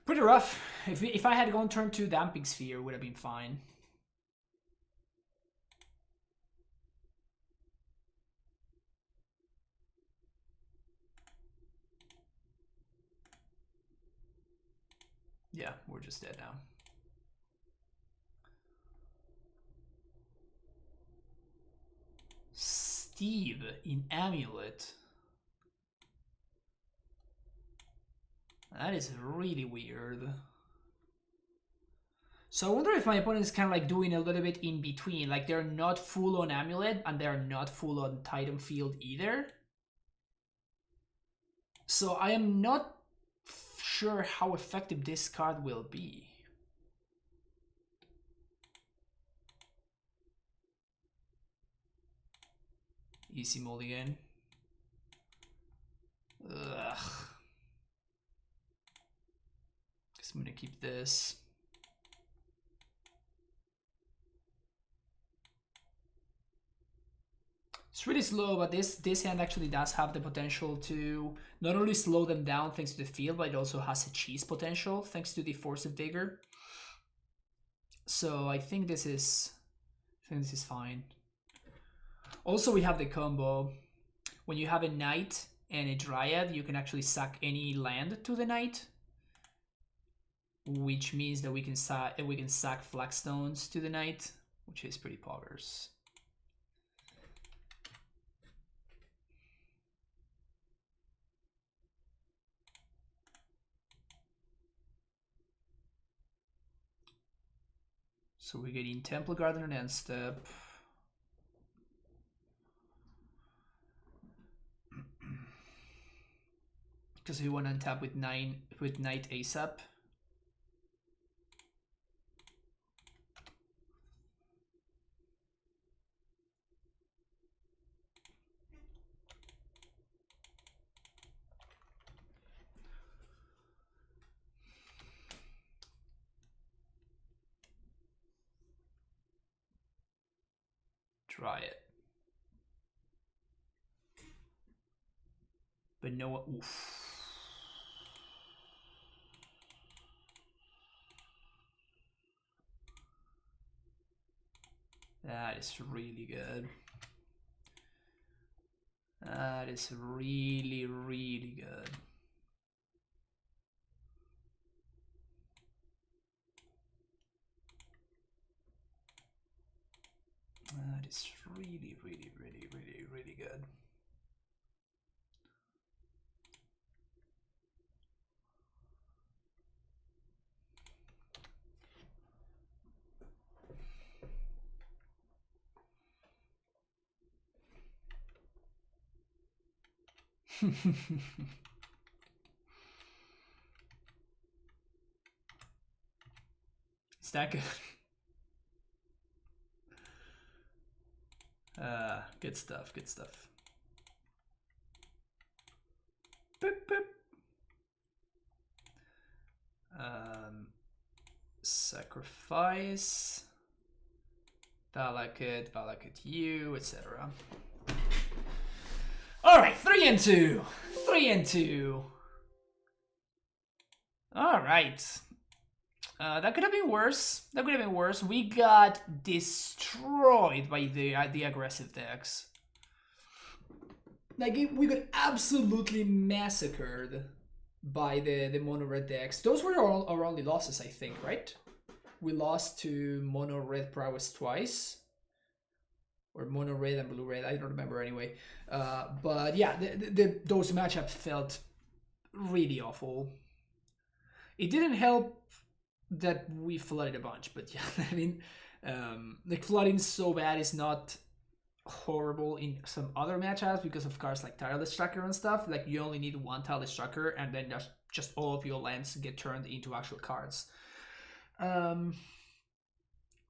Pretty rough. If I had gone turn 2 Damping Sphere, would have been fine. Yeah, we're just dead now. Steve in AmuLIT. That is really weird. So I wonder if my opponent is kind of like doing a little bit in between. Like, they're not full on AmuLIT and they're not full on Titan Field either. So I am not sure how effective this card will be. Easy mulligan. Ugh. Guess I'm gonna keep this. It's really slow, but this hand actually does have the potential to not only slow them down thanks to the field, but it also has a cheese potential thanks to the Force of Vigor. So I think this is fine. Also, we have the combo. When you have a Knight and a Dryad, you can actually sack any land to the Knight, which means that we can sack Flagstones to the Knight, which is pretty poggers. So we're getting Temple Garden and end step. Because we want to untap with Knight ASAP. Try it. But no, oof. That is really good. That is really, really good. That is really, really, really, really, really good. Is that good? Good stuff, good stuff. Boop, boop. Sacrifice. Valakut, Valakut you, etc. Alright, 3 and 2. 3 and 2. Alright. That could have been worse. That could have been worse. We got destroyed by the aggressive decks. Like, we got absolutely massacred by the mono red decks. Those were our only losses, I think, right? We lost to mono red Prowess twice. Or mono red and blue red, I don't remember anyway. But yeah, those matchups felt really awful. It didn't help that we flooded a bunch, but yeah, I mean, like flooding so bad is not horrible in some other matchups because of cards like Tireless Tracker and stuff. Like you only need one Tireless Tracker and then just all of your lands get turned into actual cards.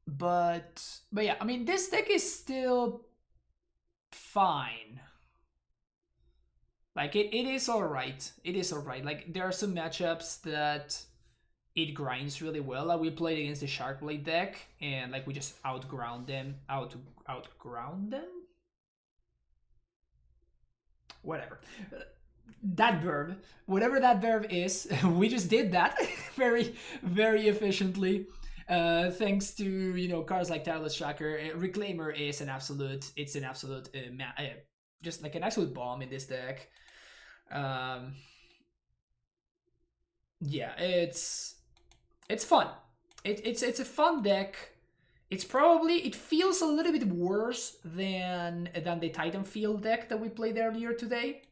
But yeah, I mean, this deck is still fine. Like it is alright. It is alright. Like there are some matchups that it grinds really well. Like we played against the SharkBlade deck and like we just outground them. Outground them? Whatever. That verb. Whatever that verb is, we just did that very, very efficiently. Thanks to, you know, cards like Tireless Tracker. Reclaimer is an absolute, it's an absolute, just like an absolute bomb in this deck. Yeah, it's fun. It's a fun deck. It's probably, it feels a little bit worse than the Titan Field deck that we played earlier today.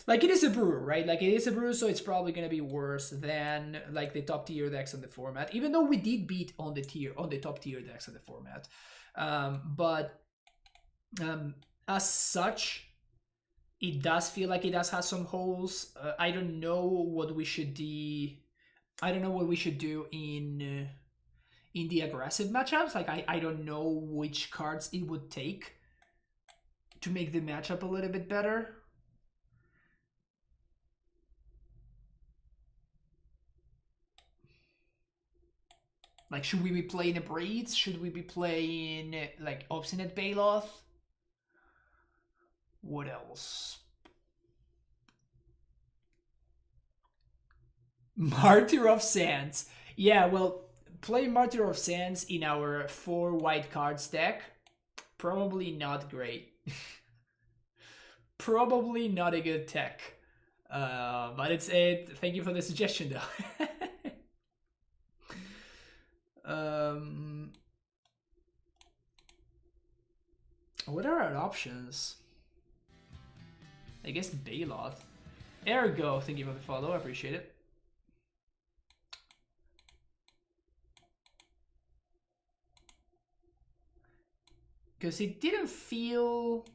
Like it is a brew, right? Like it is a brew, so it's probably gonna be worse than like the top tier decks on the format. Even though we did beat on the top tier decks on the format, but as such, it does feel like it does have some holes. I don't know what we should do. I don't know what we should do in the aggressive matchups. Like I don't know which cards it would take to make the matchup a little bit better. Like, should we be playing a Braids? Should we be playing, like, Obstinate Baloth? What else? Martyr of Sands. Yeah, well, play Martyr of Sands in our 4 white cards deck. Probably not great. Probably not a good tech. But it's it. Thank you for the suggestion, though. What are our options? I guess Baloth. Ergo, thank you for the follow, I appreciate it. Because it didn't feel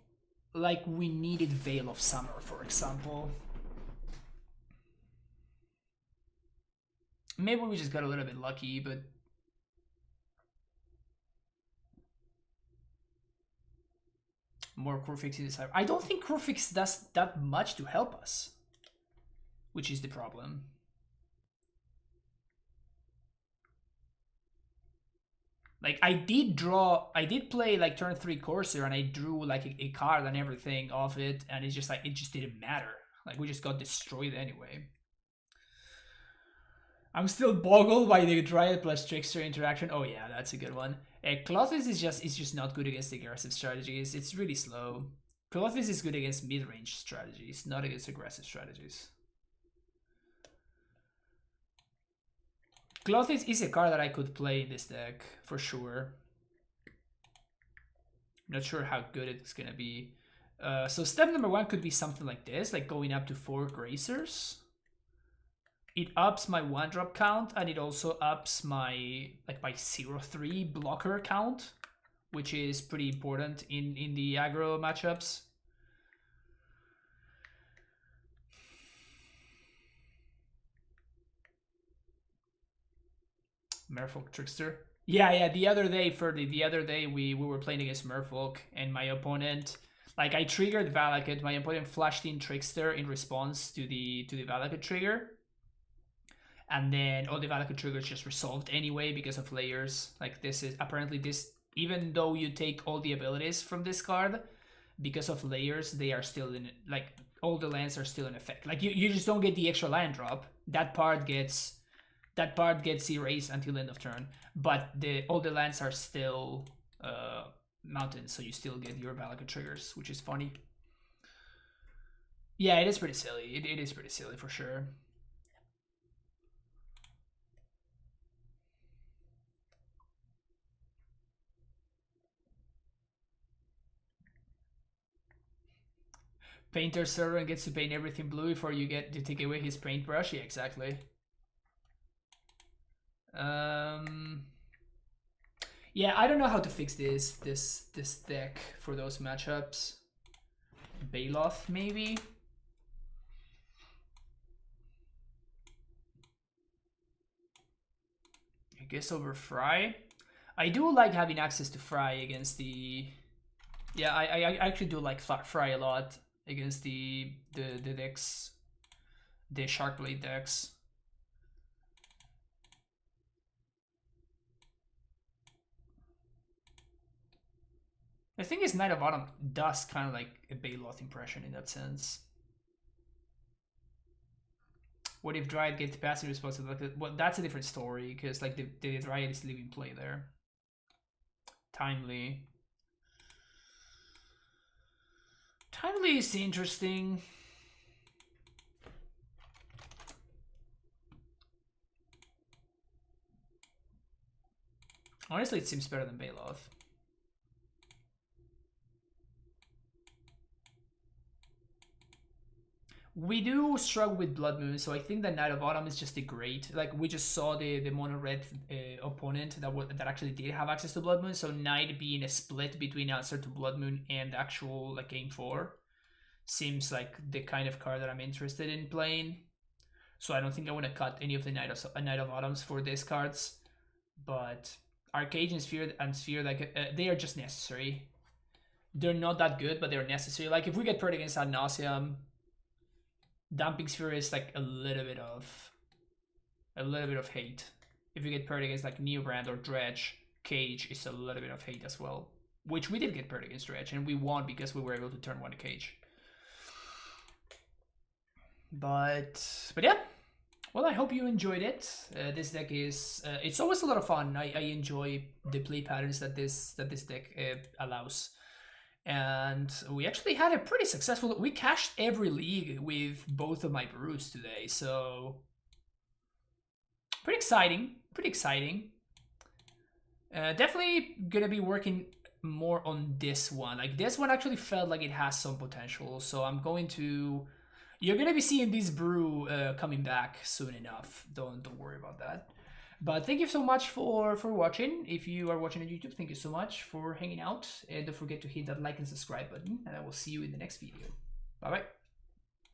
like we needed Veil of Summer, for example. Maybe we just got a little bit lucky, but more Corfix in this. I don't think Corfix does that much to help us, which is the problem. Like I did play like turn 3 Corsair and I drew like a card and everything off it, and it's just like it just didn't matter. Like we just got destroyed anyway. I'm still boggled by the Dryad plus Trickster interaction. Oh yeah, that's a good one. Clothes is just not good against aggressive strategies. It's really slow. Clothis is good against mid-range strategies, not against aggressive strategies. Clothis is a card that I could play in this deck, for sure. Not sure how good it's gonna be. So step number 1 could be something like this, like going up to 4 Grazers. It ups my 1-drop count, and it also ups my my 0-3 blocker count, which is pretty important in the aggro matchups. Merfolk Trickster. Yeah, the other day, Ferdy, we were playing against Merfolk, and my opponent, I triggered Valakut, my opponent flashed in Trickster in response to the Valakut trigger. And then all the Valakut triggers just resolved anyway because of layers. This is apparently this, even though you take all the abilities from this card, because of layers, they are still in, all the lands are still in effect. You just don't get the extra land drop. That part gets erased until end of turn, but all the lands are still mountains, so you still get your Valakut triggers, which is funny. Yeah, it is pretty silly. It is pretty silly for sure. Painter servant gets to paint everything blue before you get to take away his paintbrush. Yeah, exactly. Yeah, I don't know how to fix this deck for those matchups. Baloth, maybe? I guess over Fry. I do like having access to Fry against the... Yeah, I actually do like Fry a lot against the decks, the SharkBlade decks. The thing is, Knight of Autumn does kind of like a Baloth impression in that sense. What if Dryad gets passive responsibility? Well, that's a different story, because the Dryad is leaving play there. Timely. Timely is interesting. Honestly, it seems better than Baloth. We do struggle with Blood Moon, so I think that Knight of Autumn is just a great... we just saw the mono red opponent that actually did have access to Blood Moon, so Knight being a split between answer to Blood Moon and actual game 4 seems like the kind of card that I'm interested in playing. So I don't think I want to cut any of the Knight of Autumns for these cards, but Arcade and Sphere they are just necessary. They're not that good, but they're necessary. If we get paired against Ad Nauseam, Dumping Sphere is a little bit of hate. If you get paired against Neobrand or Dredge, Cage is a little bit of hate as well. Which we did get paired against Dredge, and we won because we were able to turn 1 to Cage. But yeah. Well, I hope you enjoyed it. This deck is it's always a lot of fun. I enjoy the play patterns that this deck allows. And we actually had a pretty successful... We cashed every league with both of my brews today, so... Pretty exciting. Definitely gonna be working more on this one. This one actually felt like it has some potential, so I'm going to... You're gonna be seeing this brew coming back soon enough. Don't worry about that. But thank you so much for watching. If you are watching on YouTube, thank you so much for hanging out. And don't forget to hit that like and subscribe button. And I will see you in the next video. Bye-bye.